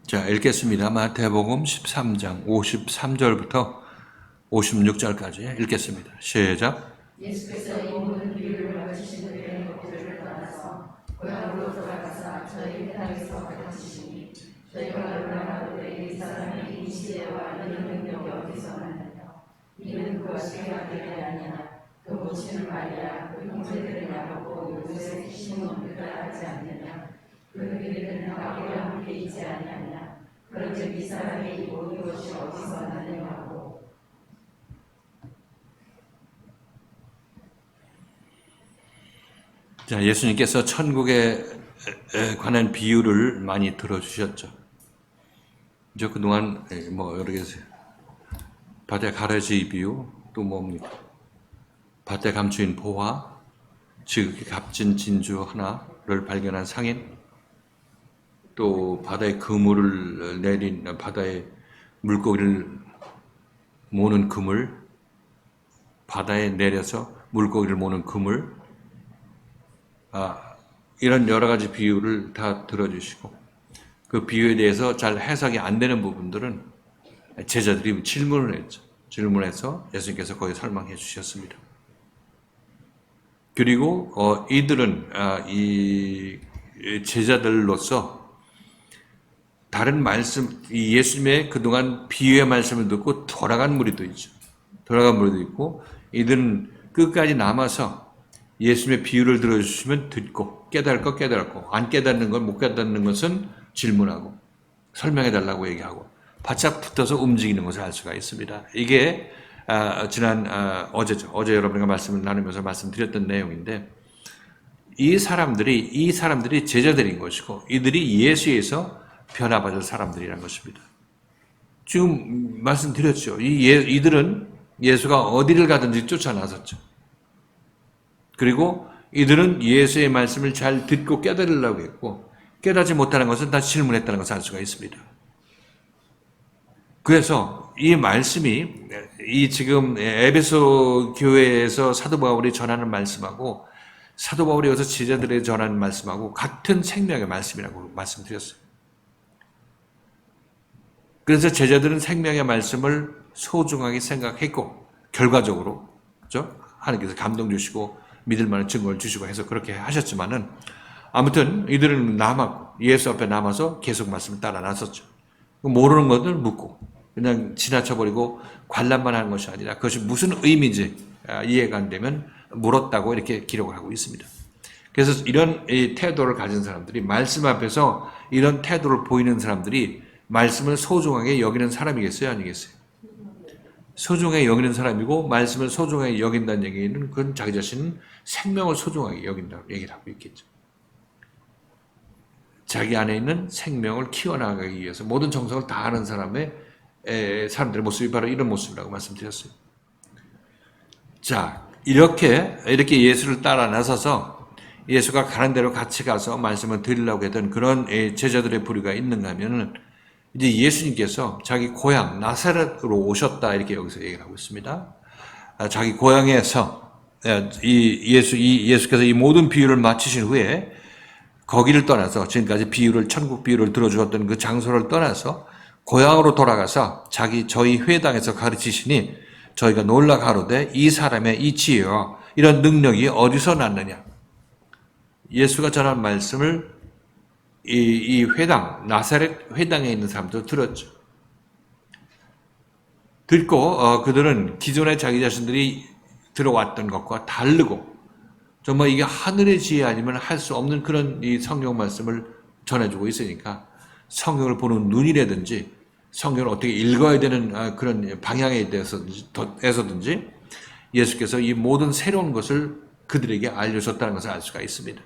자, 읽겠습니다. 마태복음 13장 53절부터 56절까지 읽겠습니다. 시작. 예수께서 이 모든 비유를 마치신 후에 그들을 떠나서 고향으로 돌아가사 저희 땅에서 가르치시니 저희가 놀라하되 이 사람이 이 지혜와 이 능력이 어디서 났느냐. 이는 그와 생각되게 아니냐. 그 모친은 마리아 그 형제들은 야고보 요셉 시몬 그들 알지 않느냐. 그들은 아버지와 함께 있지 아니하냐. 그런즉 이 사람이 이 모든 것이 어디서 났느냐 하고. 자, 예수님께서 천국에 관한 비유를 많이 들어주셨죠. 이제 그동안 여러 개 밭에 가라지 비유, 또 뭡니까? 밭에 감추인 보화, 지극히 값진 진주 하나를 발견한 상인, 또 바다에 그물을 내린 바다에 물고기를 모는 그물, 바다에 내려서 물고기를 모는 그물, 이런 여러 가지 비유를 다 들어주시고 그 비유에 대해서 잘 해석이 안 되는 부분들은 제자들이 질문을 했죠. 질문해서 예수님께서 거기에 설명해 주셨습니다. 그리고 이들은 이 제자들로서 다른 말씀, 예수님의 그동안 비유의 말씀을 듣고 돌아간 무리도 있죠. 돌아간 무리도 있고 이들은 끝까지 남아서 예수님의 비유를 들어주시면 듣고 깨달을 것 깨달았고 안 깨닫는 건 못 깨닫는 것은 질문하고 설명해달라고 얘기하고 바짝 붙어서 움직이는 것을 알 수가 있습니다. 이게 지난 어제죠. 어제 여러분과 말씀을 나누면서 말씀드렸던 내용인데 이 사람들이 제자들인 것이고 이들이 예수에서 변화받을 사람들이라는 것입니다. 지금 말씀드렸죠. 이들은 예수가 어디를 가든지 쫓아 나섰죠. 그리고 이들은 예수의 말씀을 잘 듣고 깨달으려고 했고 깨닫지 못하는 것은 다 질문했다는 것을 알 수가 있습니다. 그래서 이 말씀이 이 지금 에베소 교회에서 사도 바울이 전하는 말씀하고 사도 바울이 여기서 제자들에게 전하는 말씀하고 같은 생명의 말씀이라고 말씀드렸어요. 그래서 제자들은 생명의 말씀을 소중하게 생각했고 결과적으로 그렇죠? 하나님께서 감동 주시고 믿을 만한 증거를 주시고 해서 그렇게 하셨지만은 아무튼 이들은 남았고 예수 앞에 남아서 계속 말씀을 따라 나섰죠. 모르는 것을 묻고 그냥 지나쳐버리고 관람만 하는 것이 아니라 그것이 무슨 의미인지 이해가 안 되면 물었다고 이렇게 기록을 하고 있습니다. 그래서 이런 태도를 가진 사람들이 말씀 앞에서 이런 태도를 보이는 사람들이 말씀을 소중하게 여기는 사람이겠어요? 아니겠어요? 소중하게 여기는 사람이고 말씀을 소중하게 여긴다는 얘기는 그건 자기 자신은 생명을 소중하게 여긴다고 얘기를 하고 있겠죠. 자기 안에 있는 생명을 키워나가기 위해서 모든 정성을 다하는 사람들의 모습이 바로 이런 모습이라고 말씀드렸어요. 자, 이렇게 예수를 따라 나서서 예수가 가는 대로 같이 가서 말씀을 드리려고 했던 그런 제자들의 부류가 있는가 하면은 이제 예수님께서 자기 고향 나사렛으로 오셨다 이렇게 여기서 얘기를 하고 있습니다. 자기 고향에서 예수께서 이 모든 비유를 마치신 후에 거기를 떠나서 지금까지 천국 비유를 들어주었던 그 장소를 떠나서 고향으로 돌아가서 저희 회당에서 가르치시니 저희가 놀라 가로되 이 사람의 이 지혜와 이런 능력이 어디서 났느냐. 예수가 전한 말씀을 이 회당, 나사렛 회당에 있는 사람도 들었죠. 듣고 그들은 기존에 자기 자신들이 들어왔던 것과 다르고 정말 이게 하늘의 지혜 아니면 할 수 없는 그런 이 성경 말씀을 전해주고 있으니까 성경을 보는 눈이라든지 성경을 어떻게 읽어야 되는 그런 방향에 대해서든지 예수께서 이 모든 새로운 것을 그들에게 알려줬다는 것을 알 수가 있습니다.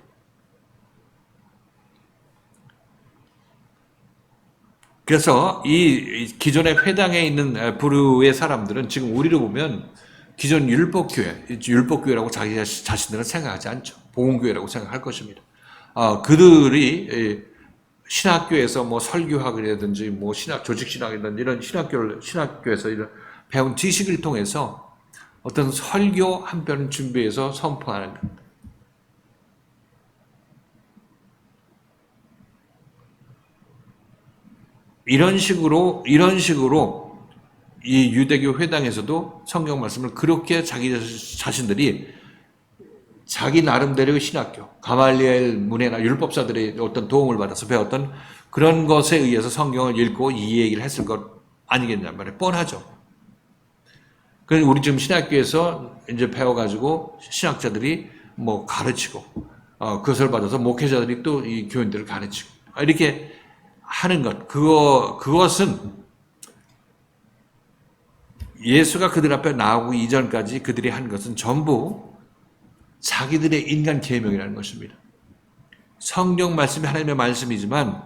그래서 이 기존의 회당에 있는 부류의 사람들은 지금 우리를 보면 기존 율법교회라고 자기 자신들은 생각하지 않죠. 복음교회라고 생각할 것입니다. 그들이 신학교에서 뭐 설교학이라든지 뭐 조직신학이라든지 이런 신학교에서 이런 배운 지식을 통해서 어떤 설교 한 편을 준비해서 선포하는 것. 이런 식으로 이 유대교 회당에서도 성경 말씀을 그렇게 자기 자신들이 자기 나름대로의 신학교, 가말리엘 문해나 율법사들의 어떤 도움을 받아서 배웠던 그런 것에 의해서 성경을 읽고 이 얘기를 했을 것 아니겠냔 말이에요. 뻔하죠. 그래서 우리 지금 신학교에서 이제 배워가지고 신학자들이 뭐 가르치고, 그것을 받아서 목회자들이 또 이 교인들을 가르치고, 이렇게 하는 것, 그것은 예수가 그들 앞에 나오기 이전까지 그들이 한 것은 전부 자기들의 인간 계명이라는 것입니다. 성경 말씀이 하나님의 말씀이지만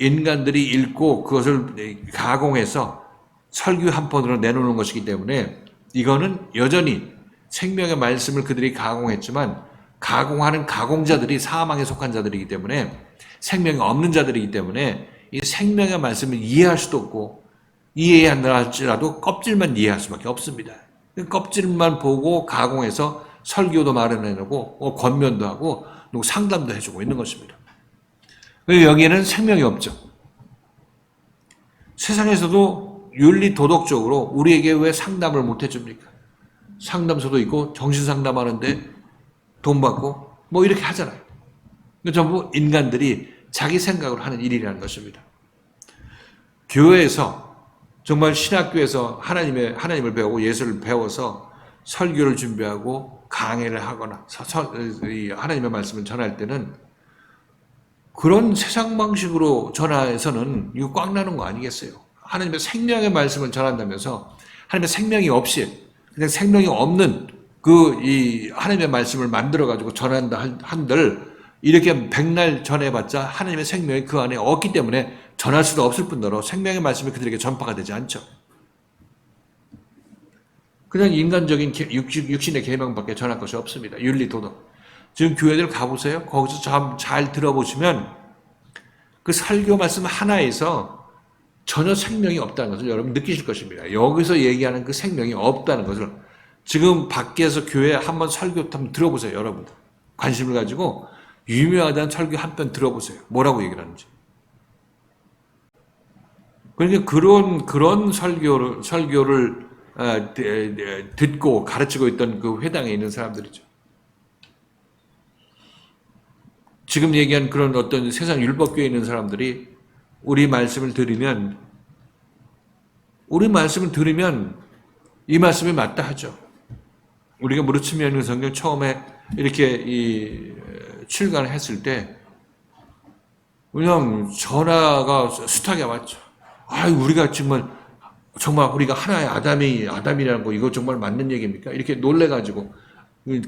인간들이 읽고 그것을 가공해서 설교 한 편으로 내놓는 것이기 때문에 이거는 여전히 생명의 말씀을 그들이 가공했지만 가공하는 가공자들이 사망에 속한 자들이기 때문에 생명이 없는 자들이기 때문에 이 생명의 말씀을 이해할 수도 없고 이해한다 할지라도 껍질만 이해할 수밖에 없습니다. 껍질만 보고 가공해서 설교도 마련해내고 권면도 하고 상담도 해주고 있는 것입니다. 여기에는 생명이 없죠. 세상에서도 윤리 도덕적으로 우리에게 왜 상담을 못 해줍니까? 상담소도 있고 정신상담하는데 돈 받고 뭐 이렇게 하잖아요. 전부 인간들이 자기 생각으로 하는 일이라는 것입니다. 교회에서 정말 신학교에서 하나님을 배우고 예수를 배워서 설교를 준비하고 강해를 하거나 하나님의 말씀을 전할 때는 그런 세상 방식으로 전해서는 이거 꽉 나는 거 아니겠어요? 하나님의 생명의 말씀을 전한다면서 하나님의 생명이 없이 그냥 생명이 없는 이 하나님의 말씀을 만들어 가지고 전한다 한들 이렇게 백날 전해봤자 하나님의 생명이 그 안에 없기 때문에 전할 수도 없을 뿐더러 생명의 말씀이 그들에게 전파가 되지 않죠. 그냥 인간적인 육신의 계명밖에 전할 것이 없습니다. 윤리, 도덕. 지금 교회들 가보세요. 거기서 잘 들어보시면 그 설교 말씀 하나에서 전혀 생명이 없다는 것을 여러분 느끼실 것입니다. 여기서 얘기하는 그 생명이 없다는 것을 지금 밖에서 교회 한번 설교 한번 들어보세요. 여러분들. 관심을 가지고 유명하다는 설교 한 편 들어보세요. 뭐라고 얘기를 하는지. 그러니까 그런 설교를 듣고 가르치고 있던 그 회당에 있는 사람들이죠. 지금 얘기한 그런 어떤 세상 율법교에 있는 사람들이 우리 말씀을 들으면 이 말씀이 맞다 하죠. 우리가 무르침에 있는 성경 처음에 이렇게 출간을 했을 때 그냥 전화가 숱하게 왔죠. 우리가 정말 우리가 하나의 아담이라는 거 이거 정말 맞는 얘기입니까? 이렇게 놀래가지고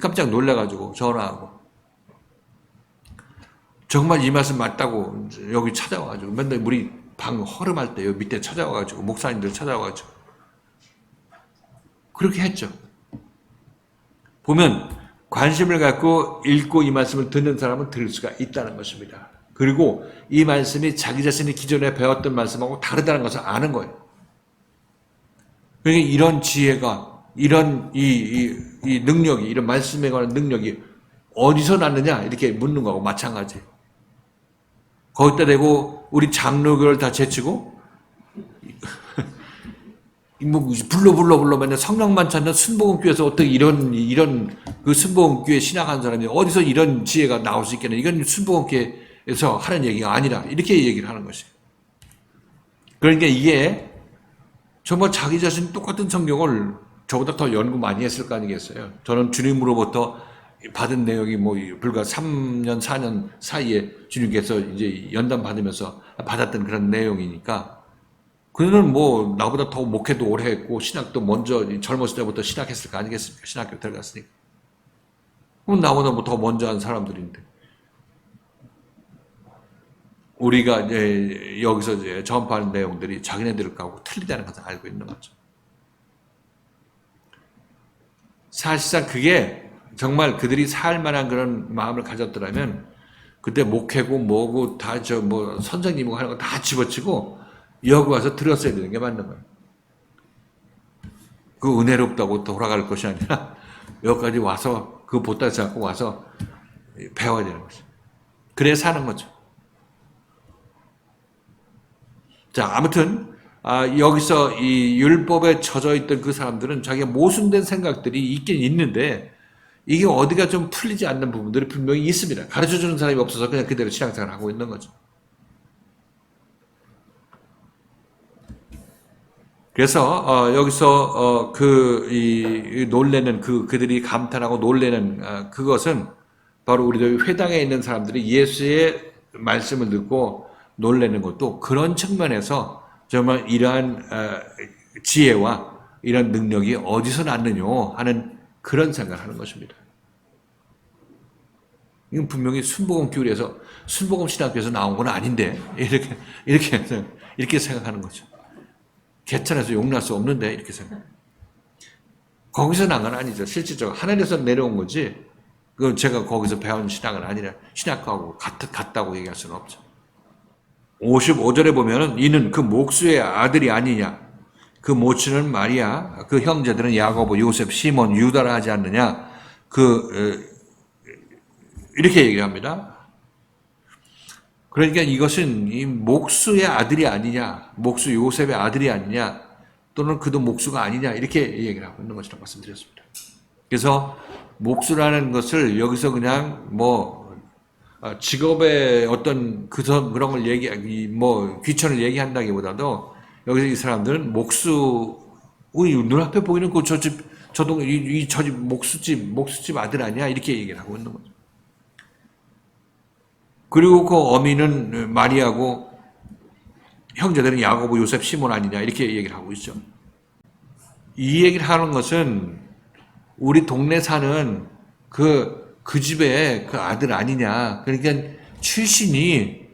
깜짝 놀래가지고 전화하고 정말 이 말씀 맞다고 여기 찾아와가지고 맨날 우리 방 허름할 때 여기 밑에 찾아와가지고 목사님들 찾아와가지고 그렇게 했죠. 보면 관심을 갖고 읽고 이 말씀을 듣는 사람은 들을 수가 있다는 것입니다. 그리고 이 말씀이 자기 자신이 기존에 배웠던 말씀하고 다르다는 것을 아는 거예요. 그러니까 이런 지혜가 이런 이 능력이 이런 말씀에 관한 능력이 어디서 났느냐 이렇게 묻는 거하고 마찬가지예요. 거기다 대고 우리 장로교를 다 제치고 뭐 불러 맨날 성령만 찾는 순복음교회에서 어떻게 이런 그 순복음교회 신학하는 사람이 어디서 이런 지혜가 나올 수 있겠냐. 이건 순복음교회에서 하는 얘기가 아니라 이렇게 얘기를 하는 것이에요. 그러니까 이게 정말 자기 자신 똑같은 성경을 저보다 더 연구 많이 했을 거 아니겠어요. 저는 주님으로부터 받은 내용이 뭐 불과 3년 4년 사이에 주님께서 이제 연단 받으면서 받았던 그런 내용이니까 그는 뭐 나보다 더 목회도 오래 했고 신학도 먼저 젊었을 때부터 신학했을 거 아니겠습니까? 신학교 들어갔으니까. 그럼 나보다 뭐 더 먼저 한 사람들인데 우리가 이제 여기서 이제 전파하는 내용들이 자기네들 거하고 틀리다는 것을 알고 있는 거죠. 사실상 그게 정말 그들이 살 만한 그런 마음을 가졌더라면 그때 목회고 뭐고 다 뭐 선생님이고 하는 거 다 집어치고 여기 와서 들었어야 되는 게 맞는 거예요. 그 은혜롭다고 돌아갈 것이 아니라 여기까지 와서 그 보따리 잡고 와서 배워야 되는 거죠. 그래 사는 거죠. 자, 아무튼 여기서 이 율법에 젖어 있던 그 사람들은 자기가 모순된 생각들이 있긴 있는데 이게 어디가 좀 풀리지 않는 부분들이 분명히 있습니다. 가르쳐주는 사람이 없어서 그냥 그대로 신앙생활을 하고 있는 거죠. 그래서 여기서 이 놀래는 그들이 감탄하고 놀래는 그것은 바로 우리도 회당에 있는 사람들이 예수의 말씀을 듣고 놀래는 것도 그런 측면에서 정말 이러한 지혜와 이런 능력이 어디서 났느냐 하는 그런 생각을 하는 것입니다. 이건 분명히 순복음 교리에서 순복음 신학교에서 나온 건 아닌데 이렇게 생각하는 거죠. 개천에서 용날 수 없는데 이렇게 생각. 거기서 난 건 아니죠. 실질적으로 하늘에서 내려온 거지. 그건 제가 거기서 배운 신학은 아니라 신학하고 같다고 얘기할 수는 없죠. 55절에 보면은 이는 그 목수의 아들이 아니냐. 그 모친은 마리아, 그 형제들은 야고보, 요셉, 시몬, 유다라 하지 않느냐. 이렇게 얘기합니다. 그러니까 이것은 이 목수의 아들이 아니냐, 목수 요셉의 아들이 아니냐, 또는 그도 목수가 아니냐 이렇게 얘기를 하고 있는 것이라고 말씀드렸습니다. 그래서 목수라는 것을 여기서 그냥 직업의 어떤 그런 걸 귀천을 얘기한다기보다도 여기서 이 사람들은 우리 눈앞에 보이는 그 저 집 목수집 아들 아니야 이렇게 얘기를 하고 있는 거죠. 그리고 그 어미는 마리아고 형제들은 야고보, 요셉, 시몬 아니냐 이렇게 얘기를 하고 있죠. 이 얘기를 하는 것은 우리 동네 사는 그 집의 그 아들 아니냐. 그러니까 출신이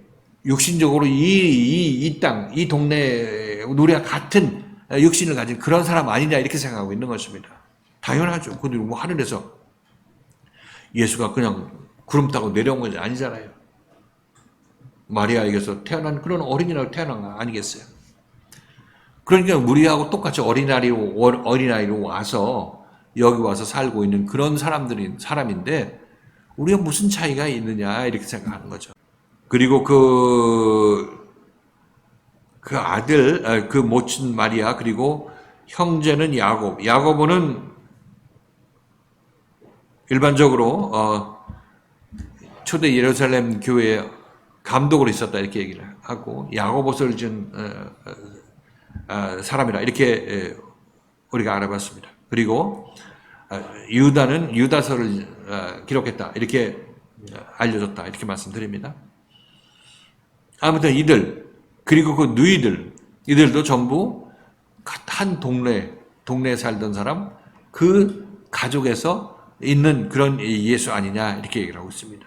육신적으로 이 땅, 이 동네 우리와 같은 육신을 가진 그런 사람 아니냐 이렇게 생각하고 있는 것입니다. 당연하죠. 근데 뭐 하늘에서 예수가 그냥 구름 타고 내려온 것이 아니잖아요. 마리아에게서 태어난 그런 어린이라고 태어난 거 아니겠어요? 그러니까 우리하고 똑같이 어린아이로 와서 여기 와서 살고 있는 그런 사람인데 우리가 무슨 차이가 있느냐 이렇게 생각하는 거죠. 그리고 그 아들, 그 모친 마리아 그리고 형제는 야고보는 일반적으로 초대 예루살렘 교회에 감독으로 있었다 이렇게 얘기를 하고 야고보서를 준 사람이라 이렇게 우리가 알아봤습니다. 그리고 유다는 유다서를 기록했다 이렇게 알려졌다 이렇게 말씀드립니다. 아무튼 이들 그리고 그 누이들 이들도 전부 한 동네에 살던 사람 그 가족에서 있는 그런 예수 아니냐 이렇게 얘기를 하고 있습니다.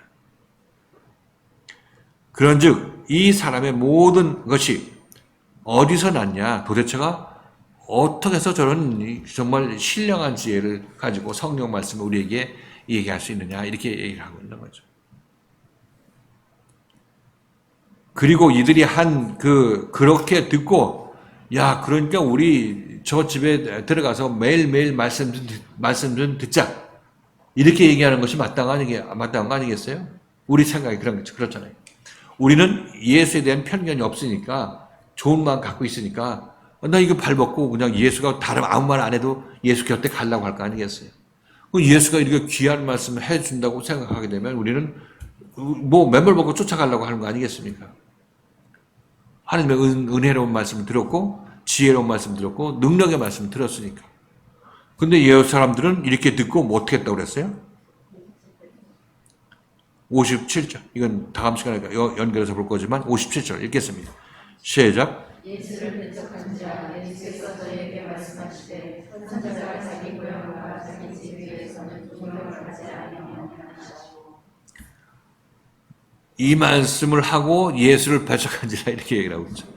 그런즉 이 사람의 모든 것이 어디서 났냐? 도대체가 어떻게 해서 저런 정말 신령한 지혜를 가지고 성령 말씀을 우리에게 얘기할 수 있느냐? 이렇게 얘기를 하고 있는 거죠. 그리고 이들이 그렇게 듣고 야 그러니까 우리 저 집에 들어가서 매일매일 말씀 좀 듣자. 이렇게 얘기하는 것이 마땅한 거 아니겠어요? 우리 생각이 그렇잖아요. 우리는 예수에 대한 편견이 없으니까 좋은 마음 갖고 있으니까 나 이거 발벗고 그냥 예수가 다른 아무 말 안 해도 예수 곁에 가려고 할 거 아니겠어요. 예수가 이렇게 귀한 말씀을 해준다고 생각하게 되면 우리는 맨발 벗고 쫓아가려고 하는 거 아니겠습니까? 하나님의 은혜로운 말씀을 들었고 지혜로운 말씀을 들었고 능력의 말씀을 들었으니까. 근데 예수 사람들은 이렇게 듣고 어떻게 했다고 그랬어요? 57절. 이건 다음 시간에 연결해서 볼 거지만 57절 읽겠습니다. 시작. 예수를 배척한 자 예수께서 저희에게 말씀하시되 선자가 자기 고향과 자기 집 위에서는 존경을 받지 아니하며 하시고 이 말씀을 하고 예수를 배척한지라 이렇게 얘기를 하고 있죠.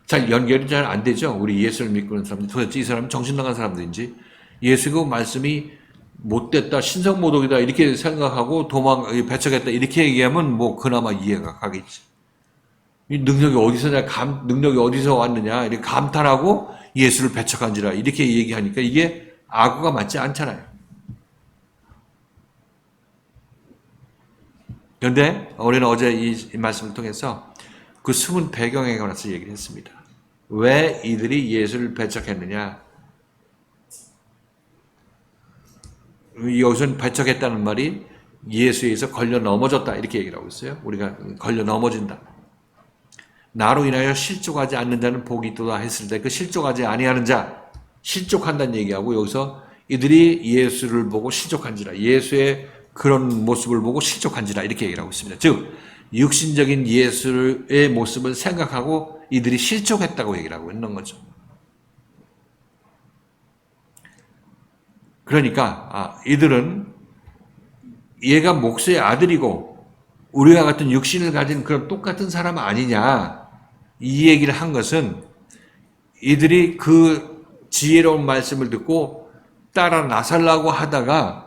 잘 연결이 잘 안 되죠. 우리 예수를 믿고 있는 사람들 도대체 이 사람은 정신 나간 사람들인지 예수 그 말씀이 못됐다, 신성모독이다 이렇게 생각하고 배척했다 이렇게 얘기하면 그나마 이해가 가겠지. 이 능력이 어디서 왔느냐 이렇게 감탄하고 예수를 배척한지라 이렇게 얘기하니까 이게 악어가 맞지 않잖아요. 그런데 우리는 어제 이 말씀을 통해서 그 숨은 배경에 관해서 얘기를 했습니다. 왜 이들이 예수를 배척했느냐? 여기서는 배척했다는 말이 예수에 의해서 걸려 넘어졌다 이렇게 얘기를 하고 있어요. 우리가 걸려 넘어진다. 나로 인하여 실족하지 않는 자는 복이 있도다 했을 때 그 실족하지 아니하는 자, 실족한다는 얘기하고 여기서 이들이 예수를 보고 실족한지라, 예수의 그런 모습을 보고 실족한지라 이렇게 얘기를 하고 있습니다. 즉 육신적인 예수의 모습을 생각하고 이들이 실족했다고 얘기를 하고 있는 거죠. 그러니까 이들은 얘가 목수의 아들이고 우리와 같은 육신을 가진 그런 똑같은 사람 아니냐 이 얘기를 한 것은 이들이 그 지혜로운 말씀을 듣고 따라 나서려고 하다가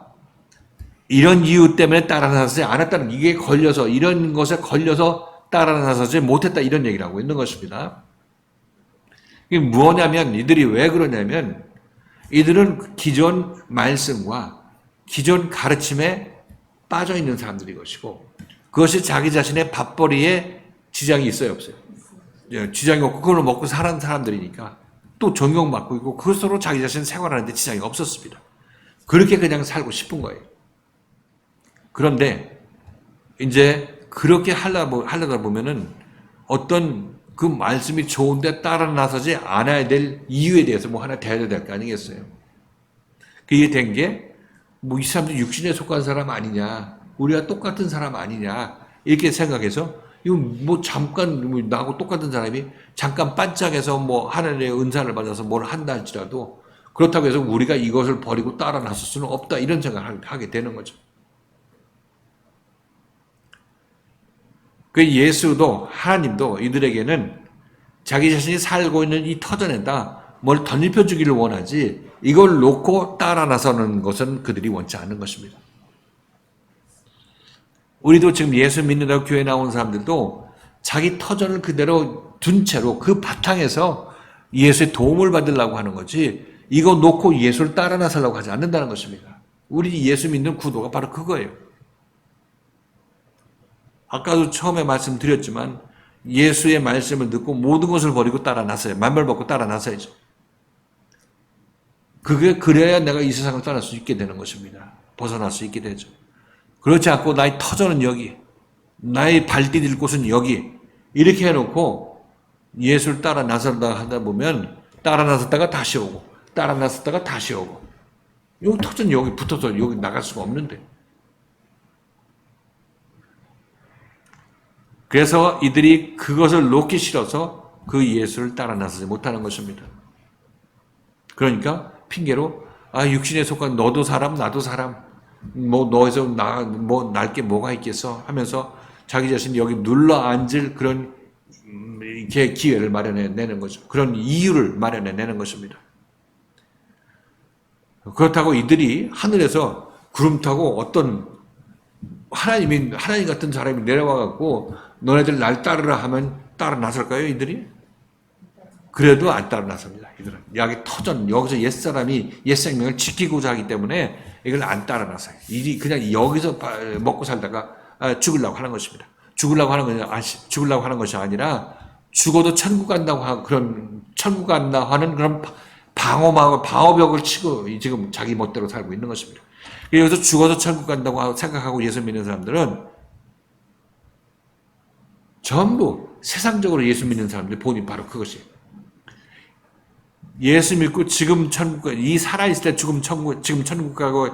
이런 이유 때문에 따라 나서지 않았다는, 이게 걸려서 이런 것에 걸려서 따라 나서지 못했다 이런 얘기를 하고 있는 것입니다. 이게 뭐냐면 이들이 왜 그러냐면 이들은 기존 말씀과 기존 가르침에 빠져 있는 사람들이 것이고 그것이 자기 자신의 밥벌이에 지장이 있어요 없어요? 지장이 없고 그걸 먹고 사는 사람들이니까 또 존경받고 있고 그것으로 자기 자신 생활하는데 지장이 없었습니다. 그렇게 그냥 살고 싶은 거예요. 그런데 이제 그렇게 하려다 보면은 어떤 그 말씀이 좋은데 따라 나서지 않아야 될 이유에 대해서 뭐 하나 대야 될 거 아니겠어요? 그게 된 게 뭐 이 사람들 육신에 속한 사람 아니냐, 우리가 똑같은 사람 아니냐 이렇게 생각해서 이거 뭐 잠깐 나하고 똑같은 사람이 잠깐 반짝해서 뭐 하나님의 은사를 받아서 뭘 한다 할지라도 그렇다고 해서 우리가 이것을 버리고 따라 나설 수는 없다 이런 생각을 하게 되는 거죠. 그 예수도 하나님도 이들에게는 자기 자신이 살고 있는 이 터전에다 뭘 덧입혀 주기를 원하지 이걸 놓고 따라 나서는 것은 그들이 원치 않는 것입니다. 우리도 지금 예수 믿는다고 교회 나온 사람들도 자기 터전을 그대로 둔 채로 그 바탕에서 예수의 도움을 받으려고 하는 거지 이거 놓고 예수를 따라 나서려고 하지 않는다는 것입니다. 우리 예수 믿는 구도가 바로 그거예요. 아까도 처음에 말씀드렸지만 예수의 말씀을 듣고 모든 것을 버리고 따라 나서요. 만별 벗고 따라 나서야죠. 그게 그래야 내가 이 세상을 떠날 수 있게 되는 것입니다. 벗어날 수 있게 되죠. 그렇지 않고 나의 터전은 여기, 나의 발 디딜 곳은 여기 이렇게 해놓고 예수를 따라 나서다 하다 보면 따라 나섰다가 다시 오고 따라 나섰다가 다시 오고 이 터전 여기 붙어서 여기 나갈 수가 없는데 그래서 이들이 그것을 놓기 싫어서 그 예수를 따라 나서지 못하는 것입니다. 그러니까 핑계로 육신에 속한 너도 사람 나도 사람 뭐 너에서 날 게 뭐가 있겠어 하면서 자기 자신이 여기 눌러 앉을 그런 기회를 마련해 내는 거죠. 그런 이유를 마련해 내는 것입니다. 그렇다고 이들이 하늘에서 구름 타고 어떤 하나님 같은 사람이 내려와 갖고 너네들 날 따르라 하면 따라 나설까요, 이들이? 그래도 안 따라 나섭니다. 이들은 여기 터전 여기서 옛 생명을 지키고자 하기 때문에 이걸 안 따라 나서요. 이들이 그냥 여기서 먹고 살다가 죽으려고 하는 것입니다. 죽으려고 하는 것이 아니라 죽어도 천국 간다고 하는 그런 천국 간다 하는 그런 방어벽을 치고 지금 자기 멋대로 살고 있는 것입니다. 여기서 죽어서 천국 간다고 생각하고 예수 믿는 사람들은 전부 세상적으로 예수 믿는 사람들이 본인 바로 그것이에요. 예수 믿고 지금 이 살아있을 때 지금 천국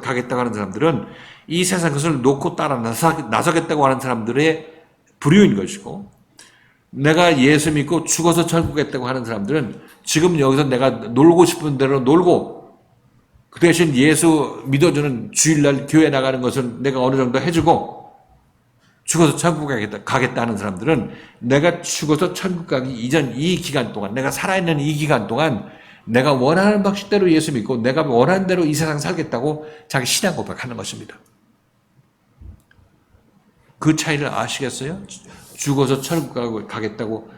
가겠다고 하는 사람들은 이 세상 것을 놓고 따라 나서겠다고 하는 사람들의 부류인 것이고 내가 예수 믿고 죽어서 천국 가겠다고 하는 사람들은 지금 여기서 내가 놀고 싶은 대로 놀고 그 대신 예수 믿어주는 주일날 교회 나가는 것은 내가 어느 정도 해주고 죽어서 천국 가겠다 하는 사람들은 내가 죽어서 천국 가기 이전 이 기간 동안 내가 살아있는 이 기간 동안 내가 원하는 방식대로 예수 믿고 내가 원하는 대로 이 세상 살겠다고 자기 신앙 고백하는 것입니다. 그 차이를 아시겠어요? 죽어서 천국 가겠다고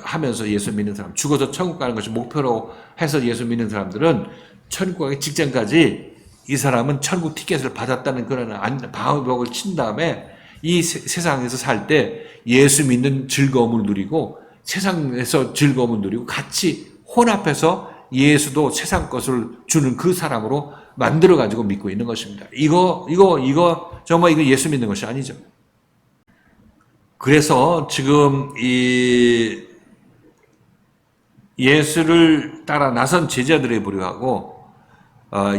하면서 예수 믿는 사람, 죽어서 천국 가는 것이 목표로 해서 예수 믿는 사람들은 천국 가기 직전까지 이 사람은 천국 티켓을 받았다는 그런 방어벽을 친 다음에 이 세상에서 살 때 예수 믿는 즐거움을 누리고 세상에서 즐거움을 누리고 같이 혼합해서 예수도 세상 것을 주는 그 사람으로 만들어 가지고 믿고 있는 것입니다. 이거 정말 이거 예수 믿는 것이 아니죠. 그래서 지금 이 예수를 따라 나선 제자들에 불과하고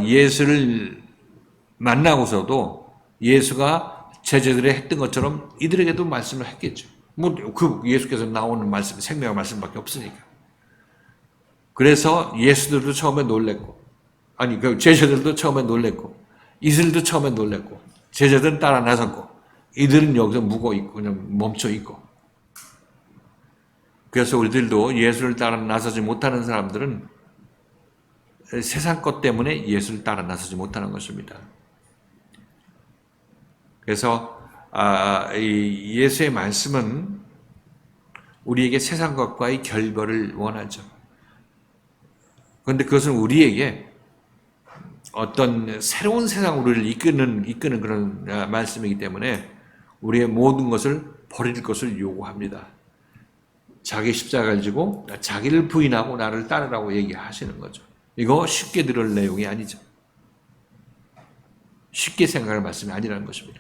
예수를 만나고서도 예수가 제자들이 했던 것처럼 이들에게도 말씀을 했겠죠. 뭐 그 예수께서 나오는 말씀, 생명의 말씀밖에 없으니까. 그래서 예수들도 처음에 놀랬고, 아니 그 제자들도 처음에 놀랬고, 이들도 처음에 놀랬고, 제자들은 따라 나섰고, 이들은 여기서 묵어 있고 그냥 멈춰 있고. 그래서 우리들도 예수를 따라 나서지 못하는 사람들은 세상 것 때문에 예수를 따라 나서지 못하는 것입니다. 그래서 이 예수의 말씀은 우리에게 세상 것과의 결별을 원하죠. 그런데 그것은 우리에게 어떤 새로운 세상으로 이끄는 그런 말씀이기 때문에 우리의 모든 것을 버릴 것을 요구합니다. 자기 십자가를 지고 자기를 부인하고 나를 따르라고 얘기하시는 거죠. 이거 쉽게 들을 내용이 아니죠. 쉽게 생각할 말씀이 아니라는 것입니다.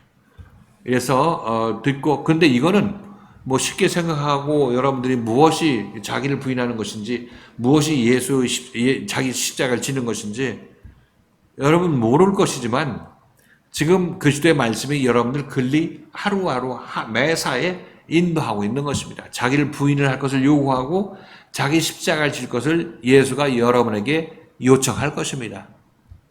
그래서 듣고 근데 이거는 뭐 쉽게 생각하고 여러분들이 무엇이 자기를 부인하는 것인지 무엇이 자기 십자가를 지는 것인지 여러분 모를 것이지만 지금 그리스도의 말씀이 여러분들 글리 하루하루 매사에 인도하고 있는 것입니다. 자기를 부인을 할 것을 요구하고 자기 십자가를 질 것을 예수가 여러분에게 요청할 것입니다.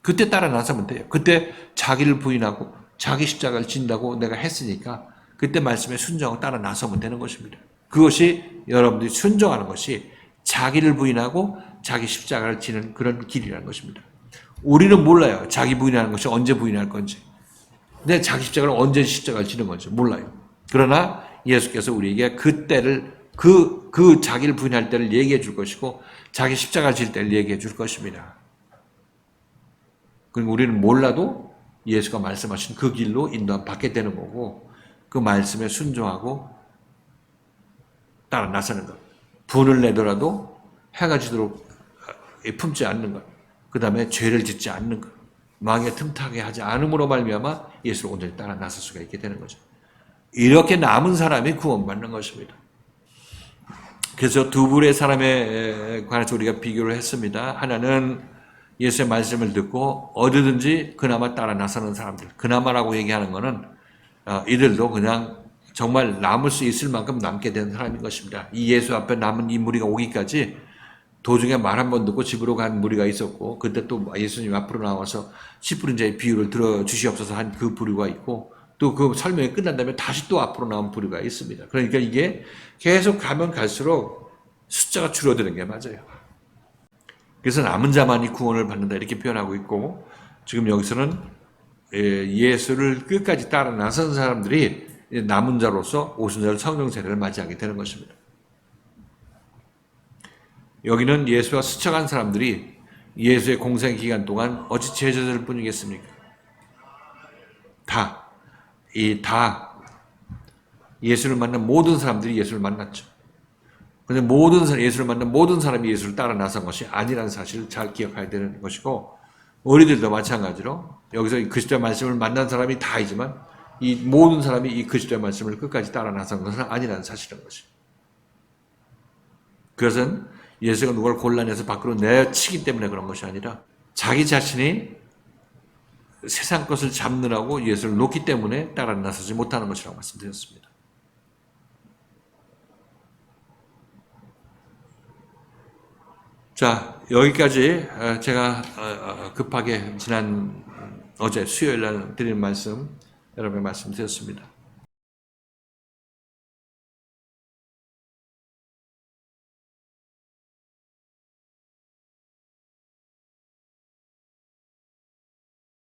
그때 따라 나서면 돼요. 그때 자기를 부인하고 자기 십자가를 진다고 내가 했으니까 그때 말씀에 순종하고 따라 나서면 되는 것입니다. 그것이 여러분들이 순종하는 것이 자기를 부인하고 자기 십자가를 지는 그런 길이라는 것입니다. 우리는 몰라요. 자기 부인하는 것이 언제 부인할 건지. 근데 자기 십자가를 언제 십자가를 지는 건지 몰라요. 그러나 예수께서 우리에게 그때를 그 자기를 부인할 때를 얘기해 줄 것이고 자기 십자가를 질 때를 얘기해 줄 것입니다. 그리고 우리는 몰라도 예수가 말씀하신 그 길로 인도함 받게 되는 거고 그 말씀에 순종하고 따라 나서는 것. 분을 내더라도 해가 지도록 품지 않는 것. 그 다음에 죄를 짓지 않는 것. 마음에 틈타게 하지 않음으로 말미암아 예수를 온전히 따라 나설 수가 있게 되는 거죠. 이렇게 남은 사람이 구원받는 것입니다. 그래서 두 부류의 사람에 관해서 우리가 비교를 했습니다. 하나는 예수의 말씀을 듣고 어디든지 그나마 따라 나서는 사람들. 그나마라고 얘기하는 것은 이들도 그냥 정말 남을 수 있을 만큼 남게 된 사람인 것입니다. 이 예수 앞에 남은 이 무리가 오기까지 도중에 말 한 번 듣고 집으로 간 무리가 있었고 그때 또 예수님 앞으로 나와서 10분의 비유를 들어주시옵소서 한 그 부류가 있고 또 그 설명이 끝난 다음에 다시 또 앞으로 나온 부류가 있습니다. 그러니까 이게 계속 가면 갈수록 숫자가 줄어드는 게 맞아요. 그래서 남은 자만이 구원을 받는다 이렇게 표현하고 있고 지금 여기서는 예수를 끝까지 따라 나선 사람들이 남은 자로서 오순절 성령 세례를 맞이하게 되는 것입니다. 여기는 예수와 스쳐간 사람들이 예수의 공생 기간 동안 어찌 제자들 뿐이겠습니까? 다 예수를 만난 모든 사람들이 예수를 만났죠. 그런데 예수를 만난 모든 사람이 예수를 따라 나선 것이 아니라는 사실을 잘 기억해야 되는 것이고 우리들도 마찬가지로 여기서 그리스도의 말씀을 만난 사람이 다이지만 이 모든 사람이 이 그리스도의 말씀을 끝까지 따라 나선 것은 아니라는 사실인 것입니다. 그것은 예수가 누구를 곤란해서 밖으로 내치기 때문에 그런 것이 아니라 자기 자신이 세상 것을 잡느라고 예수를 놓기 때문에 따라 나서지 못하는 것이라고 말씀드렸습니다. 자, 여기까지 제가 급하게 어제 수요일 날 드린 말씀 여러분께 말씀드렸습니다.